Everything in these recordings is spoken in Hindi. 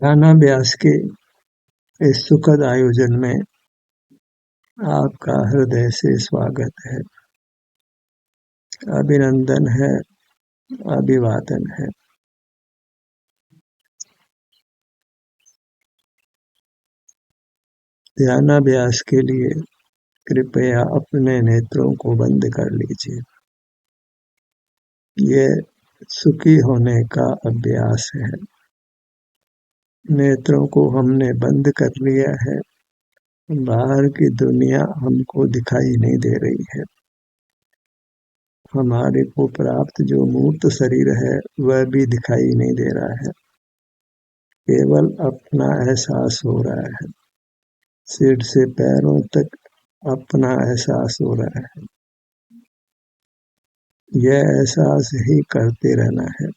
ध्यानाभ्यास के इस सुखद आयोजन में आपका हृदय से स्वागत है, अभिनंदन है, अभिवादन है। ध्यानाभ्यास के लिए कृपया अपने नेत्रों को बंद कर लीजिए। यह सुखी होने का अभ्यास है। नेत्रों को हमने बंद कर लिया है। बाहर की दुनिया हमको दिखाई नहीं दे रही है। हमारे को प्राप्त जो मूर्त शरीर है वह भी दिखाई नहीं दे रहा है। केवल अपना एहसास हो रहा है। सिर से पैरों तक अपना एहसास हो रहा है। यह एहसास ही करते रहना है।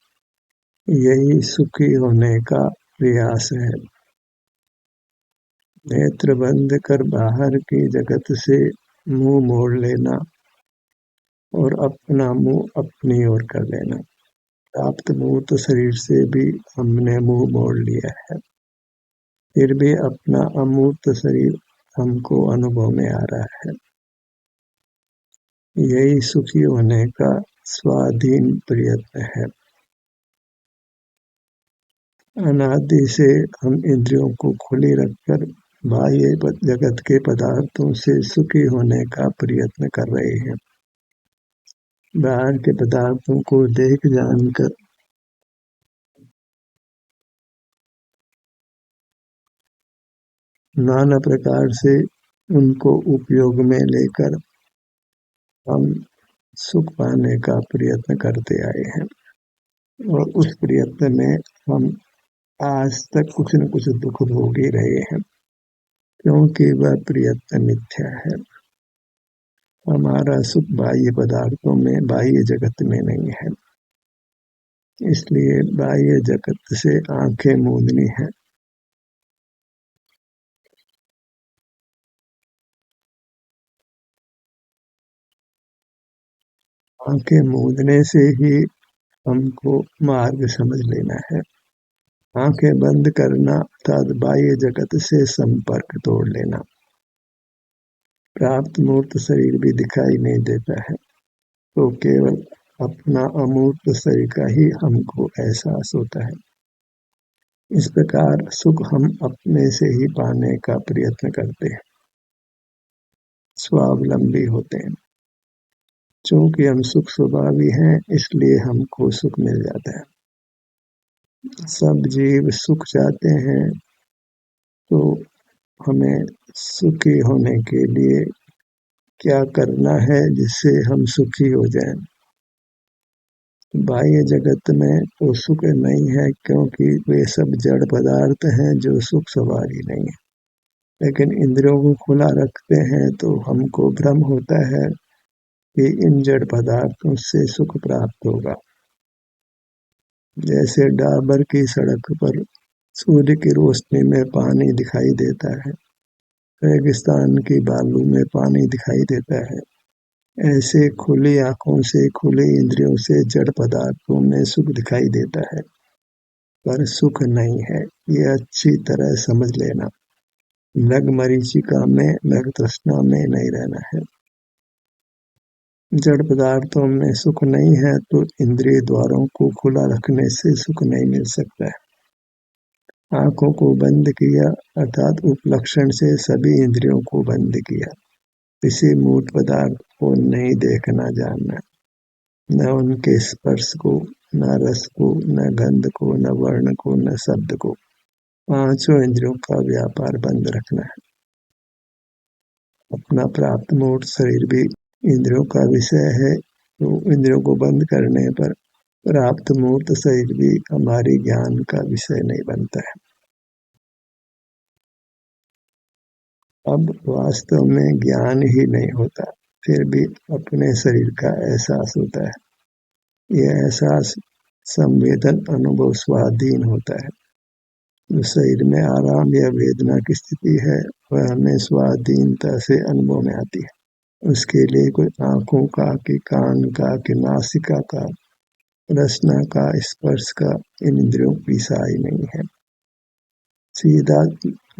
यही सुखी होने का प्रयास है। नेत्र बंद कर बाहर की जगत से मुंह मोड़ लेना और अपना मुंह अपनी ओर कर लेना। प्राप्त मूर्त शरीर से भी हमने मुंह मोड़ लिया है, फिर भी अपना अमूर्त शरीर हमको अनुभव में आ रहा है। यही सुखी होने का स्वाधीन प्रयत्न है। अनादि से हम इंद्रियों को खुली रखकर बाह्य जगत के पदार्थों से सुखी होने का प्रयत्न कर रहे हैं। बाहर के पदार्थों को देख जानकर नाना प्रकार से उनको उपयोग में लेकर हम सुख पाने का प्रयत्न करते आए हैं और उस प्रयत्न में हम आज तक कुछ न कुछ दुख भोग ही रहे हैं, क्योंकि वह प्रयत्न मिथ्या है। हमारा सुख बाह्य पदार्थों में, बाह्य जगत में नहीं है। इसलिए बाह्य जगत से आंखें मूंदनी है। आंखें मूंदने से ही हमको मार्ग समझ लेना है। आंखें बंद करना अर्थात बाह्य जगत से संपर्क तोड़ लेना। प्राप्त मूर्त शरीर भी दिखाई नहीं देता है, तो केवल अपना अमूर्त शरीर का ही हमको एहसास होता है। इस प्रकार सुख हम अपने से ही पाने का प्रयत्न करते हैं, स्वावलंबी होते हैं। चूंकि हम सुख स्वभावी हैं, इसलिए हमको सुख मिल जाता है। सब जीव सुख चाहते हैं, तो हमें सुखी होने के लिए क्या करना है जिससे हम सुखी हो जाएं। बाह्य जगत में तो सुख नहीं है, क्योंकि वे सब जड़ पदार्थ हैं जो सुख स्वभावी नहीं है। लेकिन इंद्रियों को खुला रखते हैं तो हमको भ्रम होता है कि इन जड़ पदार्थों से सुख प्राप्त होगा। जैसे डाबर की सड़क पर सूर्य की रोशनी में पानी दिखाई देता है, रेगिस्तान की बालू में पानी दिखाई देता है, ऐसे खुली आंखों से, खुली इंद्रियों से जड़ पदार्थों में सुख दिखाई देता है, पर सुख नहीं है। ये अच्छी तरह समझ लेना। नग मरीचिका में, नग तृष्णा में नहीं रहना है। जड़ पदार्थों में सुख नहीं है तो इंद्रिय द्वारों को खुला रखने से सुख नहीं मिल सकता है। आंखों को बंद किया अर्थात उपलक्षण से सभी इंद्रियों को बंद किया। किसी मूर्त पदार्थ को नहीं देखना जानना, न उनके स्पर्श को, न रस को, न गंध को, न वर्ण को, न शब्द को। पांचों इंद्रियों का व्यापार बंद रखना है। अपना प्राप्त मूर्त शरीर भी इंद्रियों का विषय है, तो इंद्रियों को बंद करने पर प्राप्त मूर्त शरीर भी हमारी ज्ञान का विषय नहीं बनता है। अब वास्तव में ज्ञान ही नहीं होता, फिर भी अपने शरीर का एहसास होता है। यह एहसास संवेदन अनुभव स्वाधीन होता है। जो शरीर में आराम या वेदना की स्थिति है, वह हमें स्वाधीनता से अनुभव में आती है। उसके लिए कोई आंखों का, कि कान का, कि नासिका का, रसना का, स्पर्श का इन इंद्रियों की सहाय नहीं है। सीधा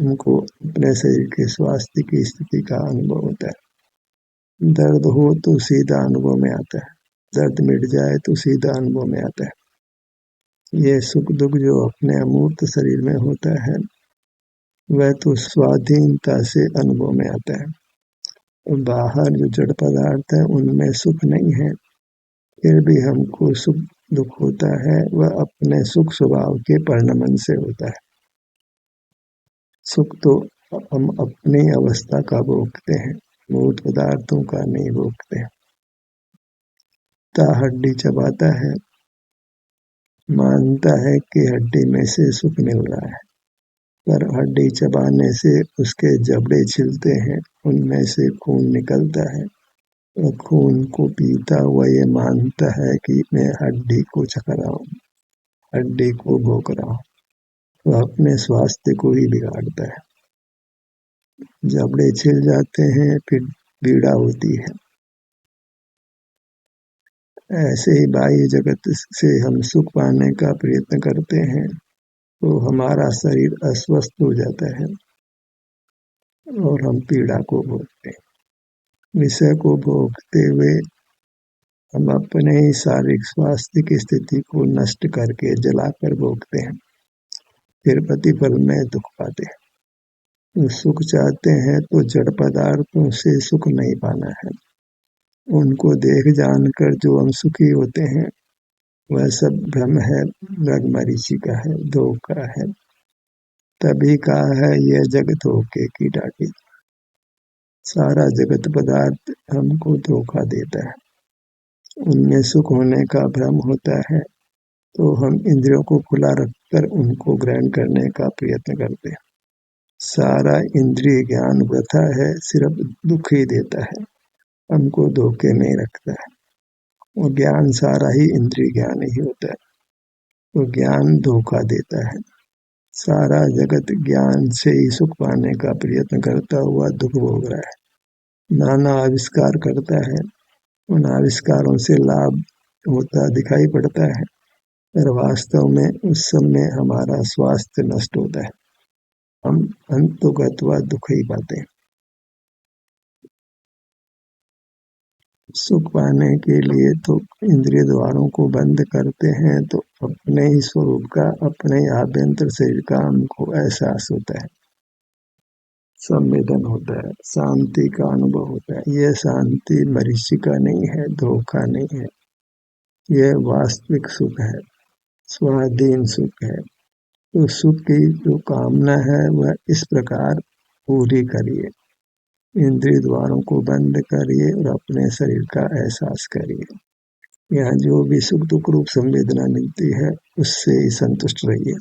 उनको अपने शरीर के स्वास्थ्य की स्थिति का अनुभव होता है। दर्द हो तो सीधा अनुभव में आता है, दर्द मिट जाए तो सीधा अनुभव में आता है। ये सुख दुख जो अपने अमूर्त शरीर में होता है वह तो स्वाधीनता से अनुभव में आता है। बाहर जो जड़ पदार्थ है उनमें सुख नहीं है, फिर भी हमको सुख दुख होता है, वह अपने सुख स्वभाव के परिणमन से होता है। सुख तो हम अपनी अवस्था का भोगते हैं, मूर्त पदार्थों का नहीं भोगते। हड्डी चबाता है, मानता है कि हड्डी में से सुख मिल रहा है, पर हड्डी चबाने से उसके जबड़े छिलते हैं, उनमें से खून निकलता है। वह खून को पीता हुआ ये मानता है कि मैं हड्डी को चख रहा हूँ, हड्डी को भोग रहा हूँ। वह अपने स्वास्थ्य को ही बिगाड़ता है। जबड़े छिल जाते हैं, फिर पीड़ा होती है। ऐसे ही बाह्य जगत से हम सुख पाने का प्रयत्न करते हैं तो हमारा शरीर अस्वस्थ हो जाता है और हम पीड़ा को भोगते हैं। विषय को भोगते हुए हम अपने ही शारीरिक स्वास्थ्य की स्थिति को नष्ट करके जलाकर भोगते हैं, फिर प्रतिफल में दुख पाते हैं। सुख चाहते हैं तो जड़ पदार्थों से सुख नहीं पाना है। उनको देख जानकर जो हम सुखी होते हैं वह सब भ्रम है, मृगमरीचिका है, धोखा है। तभी कहा है यह जग धोखे की डाटी। सारा जगत पदार्थ हमको धोखा देता है। उनमें सुख होने का भ्रम होता है तो हम इंद्रियों को खुला रखकर उनको ग्रहण करने का प्रयत्न करते हैं। सारा इंद्रिय ज्ञान वृथा है, सिर्फ दुख ही देता है, हमको धोखे में रखता है। वो ज्ञान सारा ही इंद्रिय ज्ञान ही होता है, वो ज्ञान धोखा देता है। सारा जगत ज्ञान से ही सुख पाने का प्रयत्न करता हुआ दुख भोग रहा है। नाना आविष्कार करता है, उन आविष्कारों से लाभ होता दिखाई पड़ता है, पर वास्तव में उस समय हमारा स्वास्थ्य नष्ट होता है। हम अंततोगत्वा दुख ही पाते हैं। सुख पाने के लिए तो इंद्रिय द्वारों को बंद करते हैं तो अपने ही स्वरूप का, अपने आभ्यंतर शरीर का हमको एहसास होता है, संवेदन होता है, शांति का अनुभव होता है। यह शांति मरीचिका नहीं है, धोखा नहीं है, यह वास्तविक सुख है, स्वाधीन सुख है। तो सुख की जो कामना है वह इस प्रकार पूरी करिए, इंद्रिय द्वारों को बंद करिए और अपने शरीर का एहसास करिए। यहाँ जो भी सुख दुख रूप संवेदना मिलती है उससे ही संतुष्ट रहिए।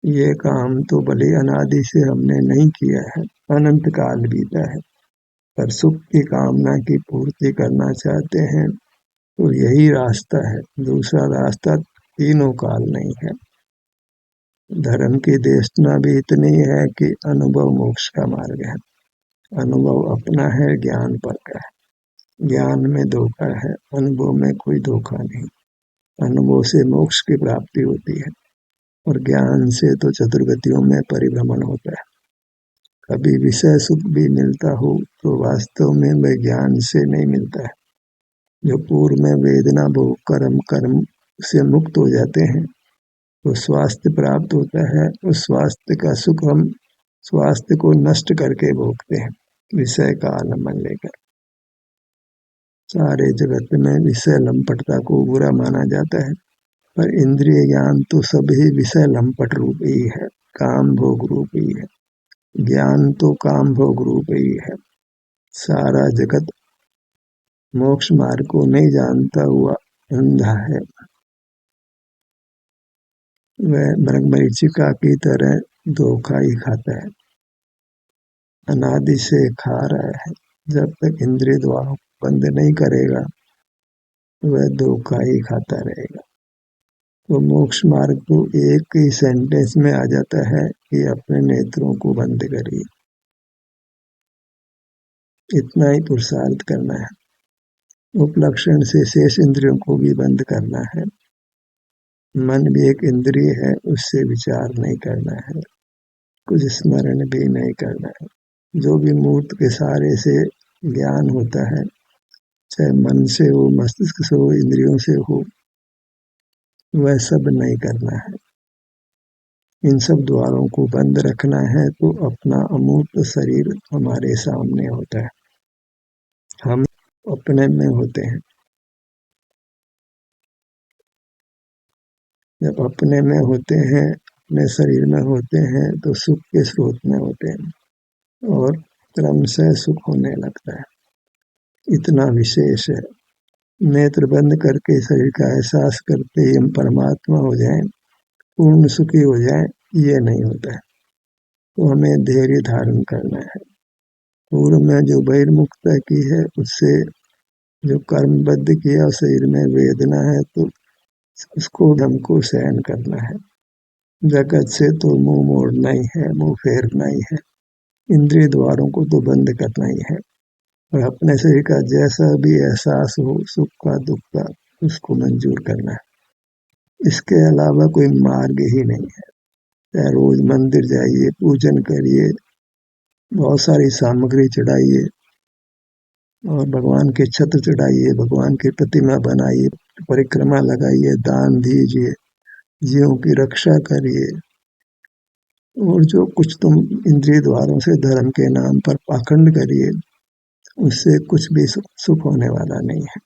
ये काम तो भले अनादि से हमने नहीं किया है, अनंत काल बीता है, पर सुख की कामना की पूर्ति करना चाहते हैं तो यही रास्ता है, दूसरा रास्ता तीनों काल नहीं है। धर्म की देशना भी इतनी है कि अनुभव मोक्ष का मार्ग है। अनुभव अपना है, ज्ञान पर का है। ज्ञान में धोखा है, अनुभव में कोई धोखा नहीं। अनुभव से मोक्ष की प्राप्ति होती है और ज्ञान से तो चतुर्गतियों में परिभ्रमण होता है। कभी विषय सुख भी मिलता हो तो वास्तव में वह ज्ञान से नहीं मिलता है। जो पूर्व में वेदना भोग कर हम कर्म से मुक्त हो जाते हैं तो स्वास्थ्य प्राप्त होता है। उस स्वास्थ्य का सुख हम स्वास्थ्य को नष्ट करके भोगते हैं, विषय का आलम्बन लेकर। सारे जगत में विषय लंपटता को बुरा माना जाता है, पर इंद्रिय ज्ञान तो सभी विषय लंपट रूप ही है, काम भोग रूप ही है। ज्ञान तो काम भोग रूप ही है। सारा जगत मोक्ष मार्ग को नहीं जानता हुआ अंधा है, वह मृगमरीचिका की तरह धोखा ही खाता है, अनादि से खा रहा है। जब तक इंद्रिय द्वारों बंद नहीं करेगा वह धोखा ही खाता रहेगा। तो मोक्ष मार्ग को एक ही सेंटेंस में आ जाता है कि अपने नेत्रों को बंद करिए, इतना ही पुरुषार्थ करना है। उपलक्षण से शेष इंद्रियों को भी बंद करना है। मन भी एक इंद्रिय है, उससे विचार नहीं करना है। कुछ स्मरण भी नहीं करना है। जो भी मूर्त के सहारे से ज्ञान होता है, चाहे मन से हो, मस्तिष्क से हो, इंद्रियों से हो, वह सब नहीं करना है। इन सब द्वारों को बंद रखना है तो अपना अमूर्त शरीर हमारे सामने होता है। हम अपने में होते हैं। जब अपने में होते हैं, अपने शरीर में होते हैं, तो सुख के स्रोत में होते हैं और क्रम से सुख होने लगता है। इतना विशेष है। नेत्र बंद करके शरीर का एहसास करते ही हम परमात्मा हो जाएं, पूर्ण सुखी हो जाएं, ये नहीं होता है। तो हमें धैर्य धारण करना है। पूर्व में जो बहिर्मुखता की है, उससे जो कर्मबद्ध किया शरीर में वेदना है, तो उसको हमको सहन करना है। जगत से तो मुंह मोड़ना ही है, मुंह फेरना ही है। इंद्रिय द्वारों को तो बंद करना ही है और अपने शरीर का जैसा भी एहसास हो, सुख का दुख का, उसको मंजूर करना है। इसके अलावा कोई मार्ग ही नहीं है। चाहे रोज मंदिर जाइए, पूजन करिए, बहुत सारी सामग्री चढ़ाइए और भगवान के छत्र चढ़ाइए, भगवान की प्रतिमा बनाइए, परिक्रमा लगाइए, दान दीजिए, जीवों की रक्षा करिए, और जो कुछ तुम इंद्रिय द्वारों से धर्म के नाम पर पाखंड करिए, उससे कुछ भी सुख होने वाला नहीं है।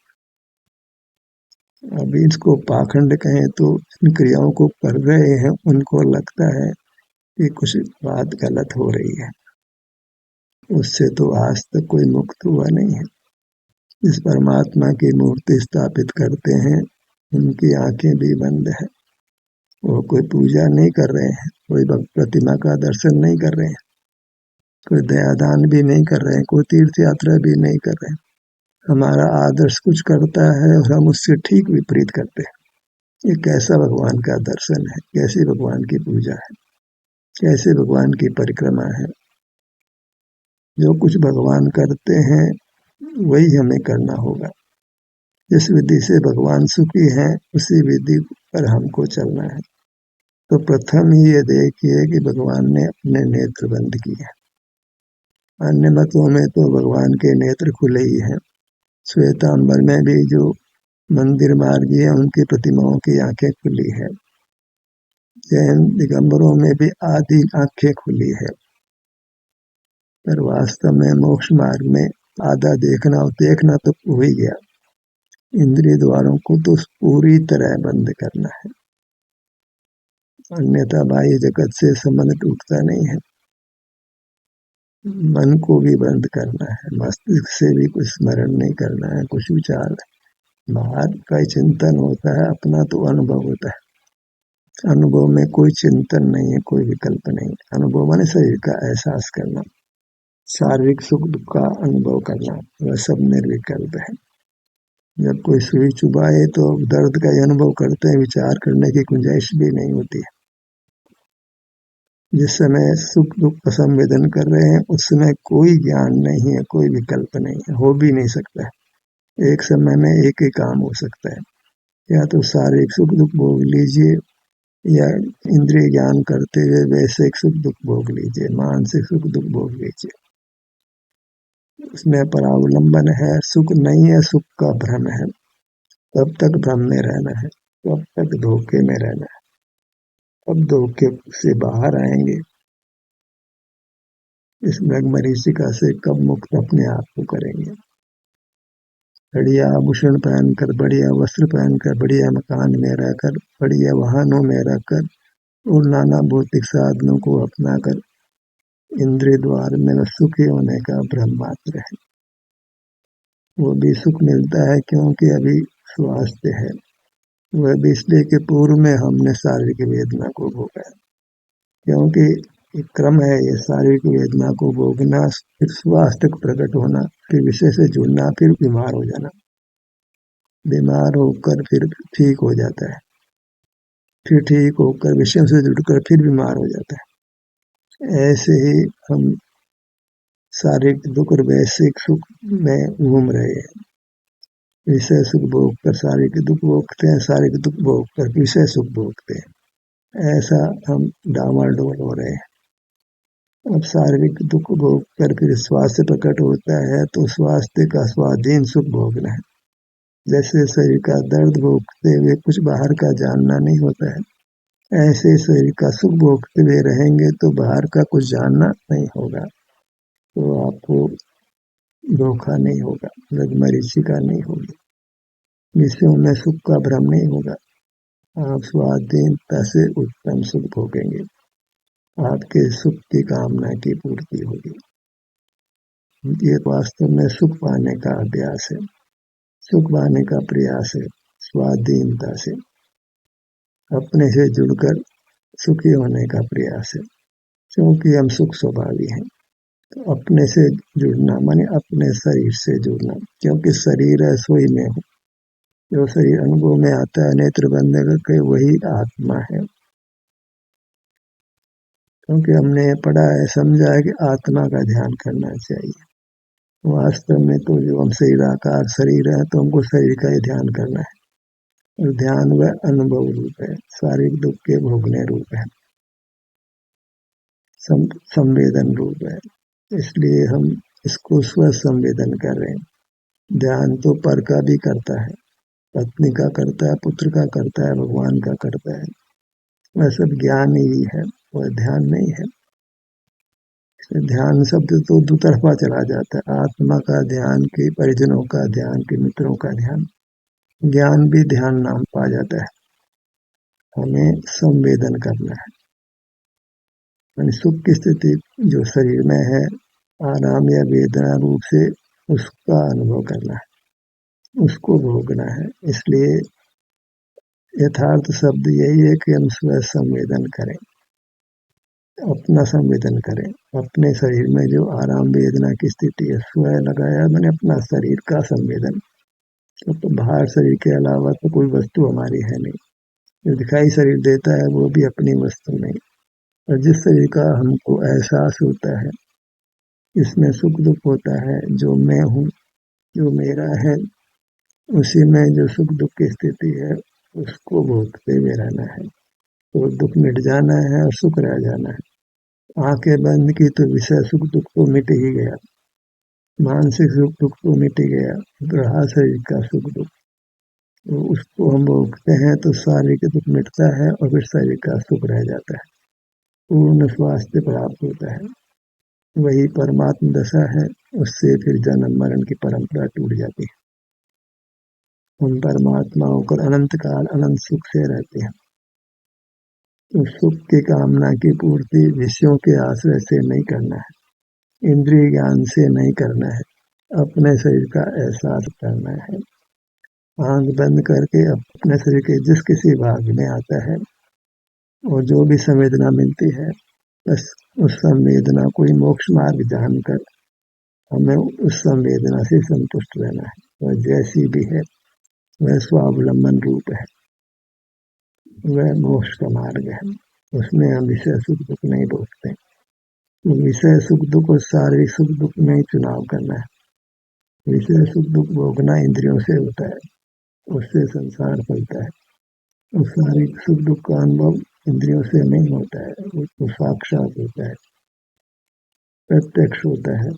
अभी इसको पाखंड कहें तो इन क्रियाओं को कर रहे हैं, उनको लगता है कि कुछ बात गलत हो रही है। उससे तो आज तक कोई मुक्त हुआ नहीं है। इस परमात्मा की मूर्ति स्थापित करते हैं, उनकी आंखें भी बंद है। वो कोई पूजा नहीं कर रहे हैं, कोई प्रतिमा का दर्शन नहीं कर रहे हैं, कोई दयादान भी नहीं कर रहे हैं, कोई तीर्थ यात्रा भी नहीं कर रहे हैं। हमारा आदर्श कुछ करता है और हम उससे ठीक विपरीत करते हैं। ये कैसा भगवान का दर्शन है, कैसी भगवान की पूजा है, कैसे भगवान की परिक्रमा है। जो कुछ भगवान करते हैं वही हमें करना होगा। जिस विधि से भगवान सुखी हैं, उसी विधि पर हमको चलना है। तो प्रथम ही ये देखिए कि भगवान ने अपने नेत्र बंद किए। अन्य मतों में तो भगवान के नेत्र खुले ही हैं। श्वेतांबर में भी जो मंदिर मार्गी है, उनकी प्रतिमाओं की आंखें खुली है। जैन दिगंबरों में भी आधी आंखें खुली है। पर वास्तव में मोक्ष मार्ग में आधा देखना तो हो ही गया। इंद्रिय द्वारों को तो पूरी तरह बंद करना है, अन्यथा बाह्य जगत से संबंध टूटता नहीं है। मन को भी बंद करना है, मस्तिष्क से भी कुछ स्मरण नहीं करना है, कुछ विचार। बाहर का चिंतन होता है, अपना तो अनुभव होता है। अनुभव में कोई चिंतन नहीं है, कोई विकल्प नहीं। अनुभव माने शरीर का एहसास करना, शारीरिक सुख दुख का अनुभव करना, वह सब निर्विकल्प है। जब कोई सुई चुभाए तो दर्द का अनुभव करते हैं, विचार करने की गुंजाइश भी नहीं होती है। जिस समय सुख दुख का संवेदन कर रहे हैं, उस समय कोई ज्ञान नहीं है, कोई विकल्प नहीं है, हो भी नहीं सकता है। एक समय में एक ही काम हो सकता है, या तो शारीरिक सुख दुख भोग लीजिए, या इंद्रिय ज्ञान करते हुए वैश्विक सुख दुख भोग लीजिए, मानसिक सुख दुख भोग लीजिए। उसमें परावलंबन है, सुख नहीं है, सुख का भ्रम है। तब तक भ्रम में रहना है, तब तक धोखे में रहना है। अब धोखे से बाहर आएंगे। इस मरीचिका से कब मुक्त अपने आप को करेंगे। बढ़िया आभूषण पहनकर, बढ़िया वस्त्र पहनकर, बढ़िया मकान में रहकर, बढ़िया वाहनों में रहकर और नाना भौतिक साधनों को अपनाकर इंद्रिय द्वार में सुखी होने का भ्रम मात्र है। वो भी सुख मिलता है क्योंकि अभी स्वास्थ्य है, वह भी इसलिए कि पूर्व में हमने शारीरिक वेदना को भोगा है। क्योंकि एक क्रम है ये शारीरिक वेदना को भोगना, फिर स्वास्थ्य प्रकट होना, फिर विषय से जुड़ना, फिर बीमार हो जाना, बीमार होकर फिर ठीक हो जाता है, फिर ठीक होकर विषयों से जुड़कर फिर बीमार हो जाता है। ऐसे ही हम शारीरिक दुख और वैश्विक सुख में घूम रहे हैं। विषय सुख भोग कर शारीरिक दुख भोगते हैं, शारीरिक दुख भोग कर विषय सुख भोगते हैं। ऐसा हम डामाडोल हो रहे हैं। अब शारीरिक दुख भोग कर फिर स्वास्थ्य प्रकट होता है तो स्वास्थ्य का स्वाधीन सुख भोगना है। जैसे शरीर का दर्द भोगते हुए कुछ बाहर का जानना नहीं होता है, ऐसे शरीर का सुख भोगते हुए रहेंगे तो बाहर का कुछ जानना नहीं होगा, तो आपको धोखा नहीं होगा, मरीचिका नहीं होगी, विषयों में सुख का भ्रम नहीं होगा। आप स्वाधीनता से उत्तम सुख भोगेंगे, आपके सुख की कामना की पूर्ति होगी। ये वास्तव में सुख पाने का अभ्यास है, सुख पाने का प्रयास है, स्वाधीनता से अपने से जुड़कर सुखी होने का प्रयास है, क्योंकि हम सुख स्वभावी हैं। तो अपने से जुड़ना माने अपने शरीर से जुड़ना, क्योंकि शरीर है सोई में हूँ, जो शरीर अनुभव में आता है नेत्र बंद करके वही आत्मा है। क्योंकि हमने पढ़ा है समझा है कि आत्मा का ध्यान करना चाहिए, वास्तव में तो जो हम शरीराकार शरीर है तो हमको शरीर का ही ध्यान करना है, और ध्यान वह अनुभव रूप है, शारीरिक दुख के भोगने रूप है, संवेदन रूप है। इसलिए हम इसको स्व संवेदन कर रहे हैं। ध्यान तो पर का भी करता है, पत्नी का करता है, पुत्र का करता है, भगवान का करता है, वह सब ज्ञान ही है, वह ध्यान नहीं है। ध्यान शब्द तो दुतरफा चला जाता है, आत्मा का ध्यान के परिजनों का ध्यान के मित्रों का ध्यान, ज्ञान भी ध्यान नाम पा जाता है। हमें संवेदन करना है, यानी सुख की स्थिति जो शरीर में है आराम या वेदना रूप से उसका अनुभव करना है, उसको भोगना है। इसलिए यथार्थ शब्द यही है कि हम स्व संवेदन करें, अपना संवेदन करें, अपने शरीर में जो आराम वेदना की स्थिति है, स्व लगाया मैंने अपना शरीर का संवेदन। तो बाहर शरीर के अलावा तो कोई वस्तु हमारी है नहीं, जो दिखाई शरीर देता है वो भी अपनी वस्तु नहीं। और जिस शरीर का हमको एहसास होता है, इसमें सुख दुख होता है, जो मैं हूँ, जो मेरा है, उसी में जो सुख दुख की स्थिति है उसको भोगते हुए रहना है, तो दुख मिट जाना है और सुख रह जाना है। आंखें बंद की तो विषय सुख दुख तो मिट ही गया, मानसिक सुख दुख तो मिट ही गया, रहा शरीर का सुख दुख, तो उसको हम भोगते हैं तो शारीरिक दुख मिटता है और फिर शरीर का सुख रह जाता है, पूर्ण स्वास्थ्य प्राप्त होता है। वही परमात्म दशा है, उससे फिर जन्म मरण की परंपरा टूट जाती है। उन परमात्माओं को अनंत काल अनंत सुख से रहते हैं। तो सुख की कामना की पूर्ति विषयों के आश्रय से नहीं करना है, इंद्रिय ज्ञान से नहीं करना है, अपने शरीर का एहसास करना है। आंख बंद करके अपने शरीर के जिस किसी भाग में आता है और जो भी संवेदना मिलती है, बस उस संवेदना को ही मोक्ष मार्ग जानकर हमें उस संवेदना से संतुष्ट रहना है। वह जैसी भी है वह स्वावलंबन रूप है, वह मोक्ष का मार्ग है, उसमें हम विषय सुख दुख नहीं भोगते। विषय सुख दुख और शारीरिक सुख दुख में ही चुनाव करना है। विषय सुख दुख भोगना इंद्रियों से होता है, उससे संसार चलता है, और शारीरिक सुख दुख का अनुभव इंद्रियों से नहीं होता है, वो तो साक्षात होता है, प्रत्यक्ष होता है,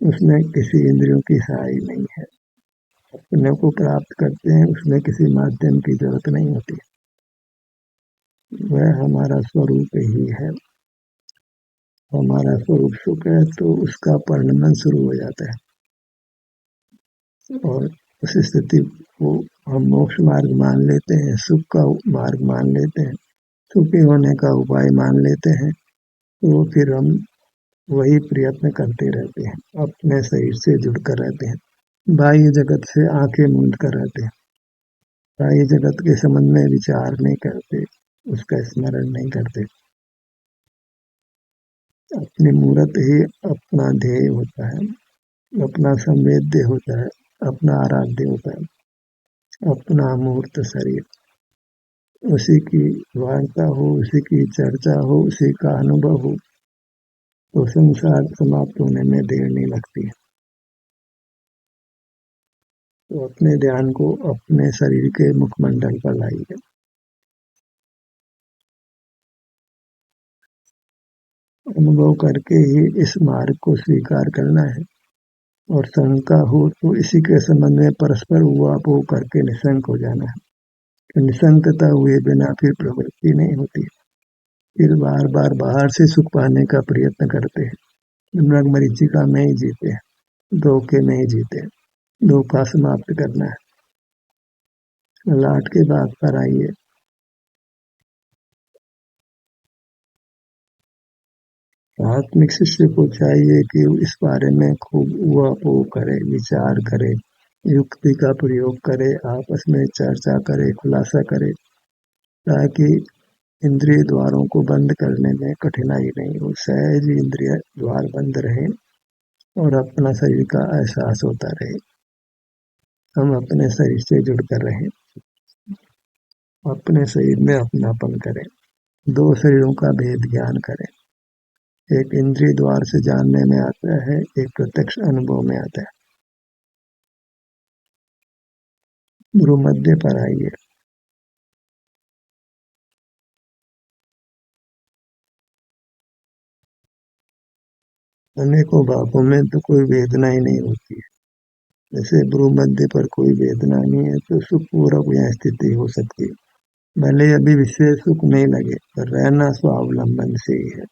उसमें किसी इंद्रियों की सहाय नहीं है। अपने को प्राप्त करते हैं, उसमें किसी माध्यम की जरूरत नहीं होती, वह हमारा स्वरूप ही है। हमारा स्वरूप सुख है तो उसका परिणमन शुरू हो जाता है, और उस स्थिति को हम मोक्ष मार्ग मान लेते हैं, सुख का मार्ग मान लेते हैं, सुखी होने का उपाय मान लेते हैं। तो फिर हम वही प्रयत्न करते रहते हैं, अपने शरीर से जुड़कर रहते हैं, बाह्य जगत से आंखें मूंद कर रहते हैं, बाह्य जगत के संबंध में विचार नहीं करते, उसका स्मरण नहीं करते। अपनी मूर्त ही अपना ध्येय होता है, अपना संवेद्य होता है, अपना आराध्य होता है, अपना मूर्त शरीर, उसी की वार्ता हो, उसी की चर्चा हो, उसी का अनुभव हो, तो संसार समाप्त होने में देर नहीं लगती है। तो अपने ध्यान को अपने शरीर के मुखमंडल पर लाइए। अनुभव करके ही इस मार्ग को स्वीकार करना है, और शंका हो तो इसी के संबंध में परस्पर उहापोह करके निशंक हो जाना है। तो निशंकता हुए बिना फिर प्रवृत्ति नहीं होती। फिर बार बार बाहर से सुख पाने का प्रयत्न करते हैं। मरीचिका में ही जीते हैं, धोखे में ही जीते हैं। धोखा समाप्त करना है। लाट के बात पर आइए। आत्मिक शिष्य को चाहिए कि इस बारे में खूब उहापोह करे, विचार करे, युक्ति का प्रयोग करे, आपस में चर्चा करे, खुलासा करे, ताकि इंद्रिय द्वारों को बंद करने में कठिनाई नहीं हो। सहज इंद्रिय द्वार बंद रहे और अपना शरीर का एहसास होता रहे। हम अपने शरीर से जुड़कर रहें, अपने शरीर में अपनापन करें, दो शरीरों का भेद ज्ञान करें। एक इंद्रिय द्वार से जानने में आता है, एक प्रत्यक्ष अनुभव में आता है। गुरु मध्य पर आइए। अनेकों भावों में तो कोई वेदना ही नहीं होती है। जैसे ब्रू मध्य पर कोई वेदना नहीं है तो सुखपूर्वक यहाँ स्थिति हो सकती है। भले अभी विशेष सुख नहीं लगे, पर रहना स्वावलंबन से ही है।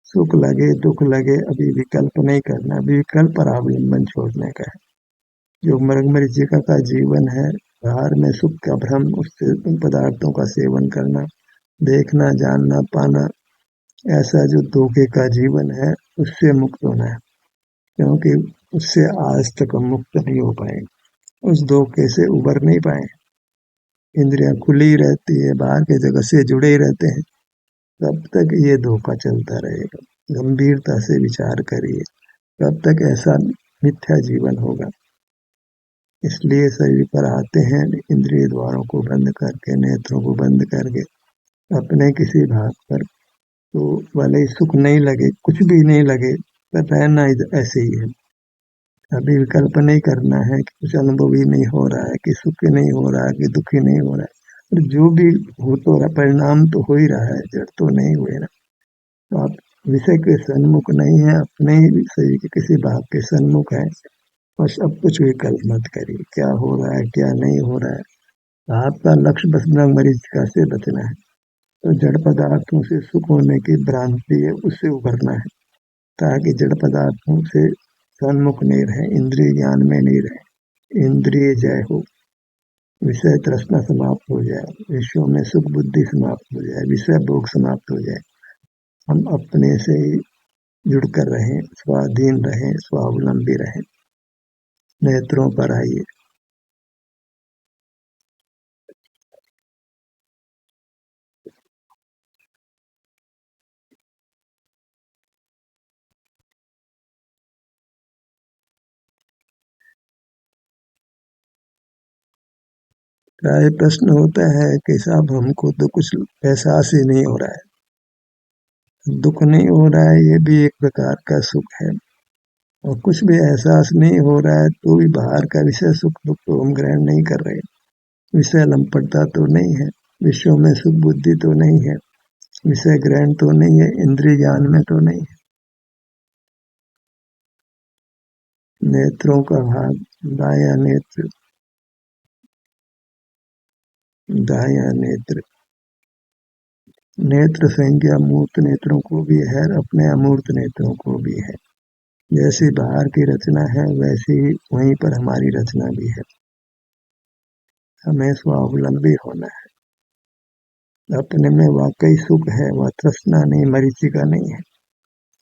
सुख लगे दुख लगे, अभी विकल्प नहीं करना, अभी विकल्प पर अवलंबन छोड़ने का है। जो मरीचिका का जीवन है, बाहर में सुख का भ्रम, उससे उन पदार्थों का सेवन करना, देखना, जानना, पाना, ऐसा जो धोखे का जीवन है, उससे मुक्त होना है। क्योंकि उससे आज तक हम मुक्त नहीं हो पाए, उस धोखे से उबर नहीं पाए। इंद्रियां खुली रहती है, बाहर के जगत से जुड़े ही रहते हैं, तब तक ये धोखा चलता रहेगा। गंभीरता से विचार करिए, कब तक ऐसा मिथ्या जीवन होगा। इसलिए शरीर पर आते हैं, इंद्रिय द्वारों को बंद करके, नेत्रों को बंद करके, अपने किसी भाग पर, तो भले ही सुख नहीं लगे, कुछ भी नहीं लगे, पर रहना ऐसे ही है। अभी विकल्प नहीं करना है कि कुछ अनुभव ही नहीं हो रहा है, कि सुखी नहीं हो रहा है, कि दुखी नहीं हो रहा है। और जो भी हो तो रहा, परिणाम तो हो ही रहा है, जड़ तो नहीं हुए ना। तो आप विषय के सन्मुख नहीं है, अपने ही शरीर के किसी भाग के सन्मुख है। बस अब कुछ विकल्प मत करिए, क्या हो रहा है क्या नहीं हो रहा है। आपका लक्ष्य बस मरीचिका से बचना है। तो जड़ पदार्थों से सुख होने की भ्रांति है, उससे उभरना है, ताकि जड़ पदार्थों से सन्मुख नहीं रहे, इंद्रिय ज्ञान में नहीं रहे। इंद्रिय जय हो, विषय तृष्णा समाप्त हो जाए, विश्व में सुख बुद्धि समाप्त हो जाए, विषय भोग समाप्त हो जाए। हम अपने से ही जुड़कर रहें, स्वाधीन रहें, स्वावलंबी रहें। नेत्रों पर आइए। प्राय प्रश्न होता है कि साहब हमको तो कुछ एहसास ही नहीं हो रहा है। दुख नहीं हो रहा है, ये भी एक प्रकार का सुख है। और कुछ भी एहसास नहीं हो रहा है तो भी बाहर का विषय सुख दुख तो हम ग्रहण नहीं कर रहे। विषय लंपटता तो नहीं है, विश्व में सुख बुद्धि तो नहीं है, विषय ग्रहण तो नहीं है, इंद्रिय ज्ञान में तो नहीं है। नेत्रों का भाग, दाया नेत्र, दाया नेत्र। नेत्र संज्ञा मूर्त नेत्रों को भी है, अपने अमूर्त नेत्रों को भी है। जैसी बाहर की रचना है, वैसी ही वहीं पर हमारी रचना भी है। हमें स्वावलंबी होना है। अपने में वाकई सुख है, वह तृष्णा नहीं, मरीचिका नहीं है,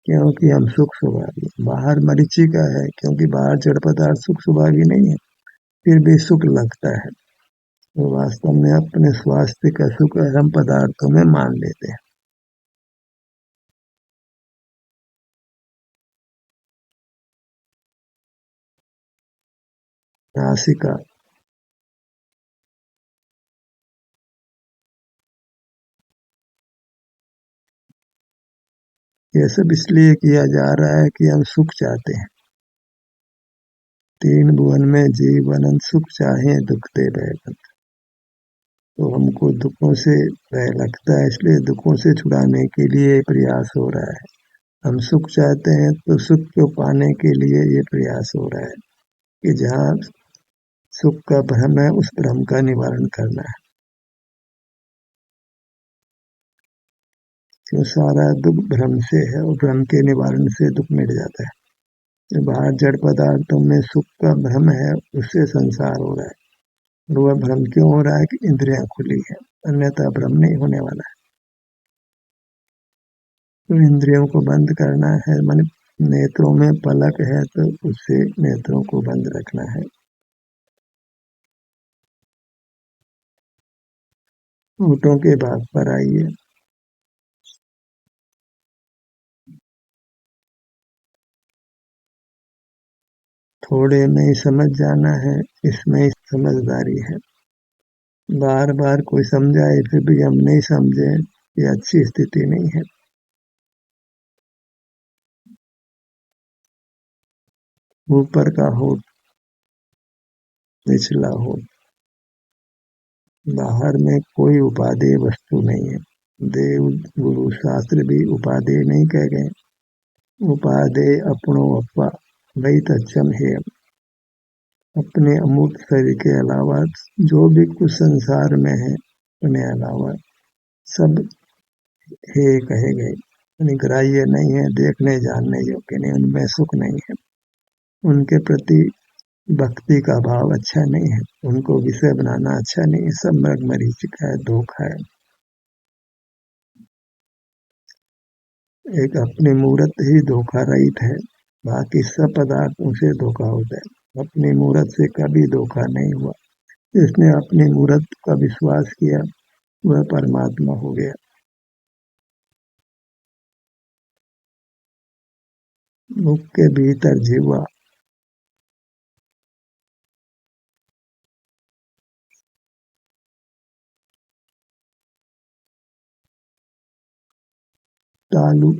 क्योंकि हम सुख स्वभावी। बाहर मरीचिका है, क्योंकि बाहर जड़ पदार्थ सुख स्वभावी नहीं है, फिर भी सुख लगता है। तो वास्तव में अपने स्वास्थ्य का सुख हम पदार्थों में मान लेते हैं। नासिका, यह सब इसलिए किया जा रहा है कि हम सुख चाहते हैं। तीन भुवन में जीव अनंत सुख चाहे, दुखते भय। तो हमको दुखों से भय लगता है, इसलिए दुखों से छुड़ाने के लिए प्रयास हो रहा है। हम सुख चाहते हैं तो सुख को पाने के लिए ये प्रयास हो रहा है कि जहाँ सुख का भ्रम है उस भ्रम का निवारण करना है। तो सारा दुख भ्रम से है और भ्रम के निवारण से दुख मिट जाता है। जो बाहर जड़ पदार्थों में सुख का भ्रम है उससे संसार हो रहा है। और वह भ्रम क्यों हो रहा है कि इंद्रियां खुली है, अन्यथा भ्रम नहीं होने वाला है। तो इंद्रियों को बंद करना है, मन नेत्रों में पलक है तो उससे नेत्रों को बंद रखना है। ऊँटों के भाग पर आइए। थोड़े में ही समझ जाना है, इसमें ही समझदारी है। बार बार कोई समझाए फिर भी हम नहीं समझे, ये अच्छी स्थिति नहीं है। ऊपर का होठ, निचला होठ, बाहर में कोई उपादेय वस्तु नहीं है। देव गुरु शास्त्र भी उपादेय नहीं कह गए। उपादेय अपनो अपा वही तत्सम है। अपने अमूर्त शरीर के अलावा जो भी कुछ संसार में है उन्हें अलावा सब हे कहे गए, यानी ग्राह्य नहीं है, देखने जानने योग्य नहीं, उनमें सुख नहीं है। उनके प्रति भक्ति का भाव अच्छा नहीं है, उनको विषय बनाना अच्छा नहीं है, सब मृग मरीचिका है, धोखा है। एक अपनी मूर्त ही धोखा रहित है, बाकी सब पदार्थों से धोखा होता है। अपनी मूर्त से कभी धोखा नहीं हुआ। जिसने अपनी मूर्त का विश्वास किया वह परमात्मा हो गया। मुख के भीतर जीवा, तालु,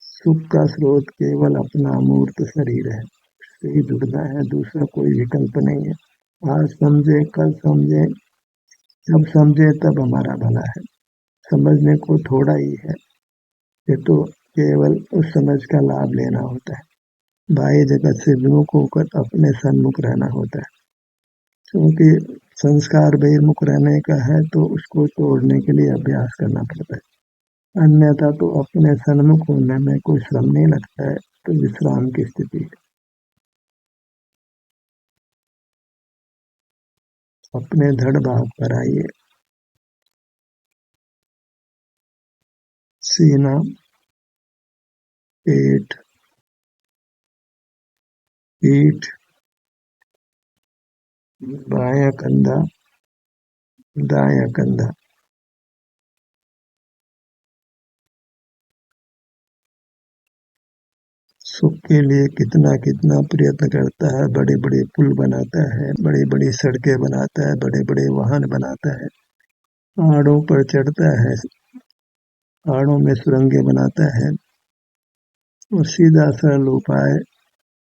सुख का स्रोत केवल अपना अमूर्त शरीर है, उससे ही जुड़ना है, दूसरा कोई विकल्प नहीं है। आज समझे कल समझे, जब समझे तब हमारा भला है। समझने को थोड़ा ही है, ये तो केवल उस समझ का लाभ लेना होता है। बाह्य जगत से विमुख होकर अपने सन्मुख रहना होता है। क्योंकि संस्कार बहिर्मुख रहने का है तो उसको तोड़ने के लिए अभ्यास करना पड़ता है, अन्यथा तो अपने सन्मुख होने में कोई श्रम नहीं लगता है, तो विश्राम की स्थिति है। अपने धड़ भाग पर आइए। सीना, पेट, पीठ, बायां कंधा, दायां कंधा। सुख के लिए कितना कितना प्रयत्न करता है, बड़े बड़े पुल बनाता है, बड़ी बड़ी सड़कें बनाता है, बड़े बड़े वाहन बनाता है, पहाड़ों पर चढ़ता है, पहाड़ों में सुरंगें बनाता है। और सीधा सरल उपाय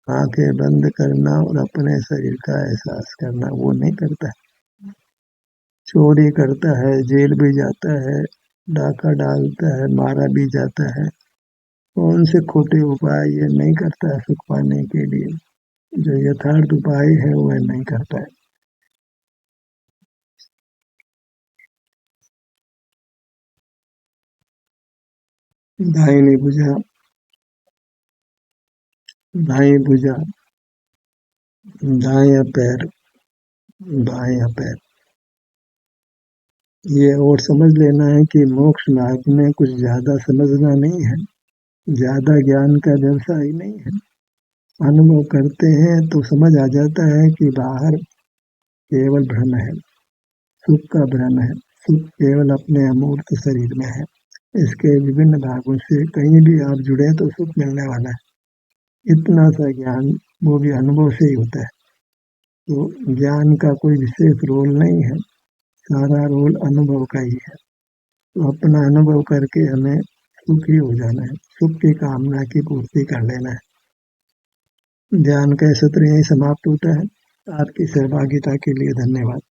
आंखें बंद करना और अपने शरीर का एहसास करना वो नहीं करता है। चोरी करता है, जेल भी जाता है, डाका डालता है, मारा भी जाता है। कौन से खोटे उपाय ये नहीं करता है सुख पाने के लिए। जो यथार्थ उपाय है वह नहीं करता है। दाहिनी भुजा, दाएं भुजा, दायां पैर, बायां पैर। ये और समझ लेना है कि मोक्ष मार्ग में कुछ ज्यादा समझना नहीं है, ज्यादा ज्ञान का व्यवसाय नहीं है। अनुभव करते हैं तो समझ आ जाता है कि बाहर केवल भ्रम है, सुख का भ्रम है। सुख केवल अपने अमूर्त शरीर में है, इसके विभिन्न भागों से कहीं भी आप जुड़े तो सुख मिलने वाला है। इतना सा ज्ञान वो भी अनुभव से ही होता है। तो ज्ञान का कोई विशेष रोल नहीं है, सारा रोल अनुभव का ही है। तो अपना अनुभव करके हमें सुखी हो जाना है, सुख की कामना की पूर्ति कर लेना है। ध्यान का सत्र यही समाप्त होता है। आपकी सहभागिता के लिए धन्यवाद।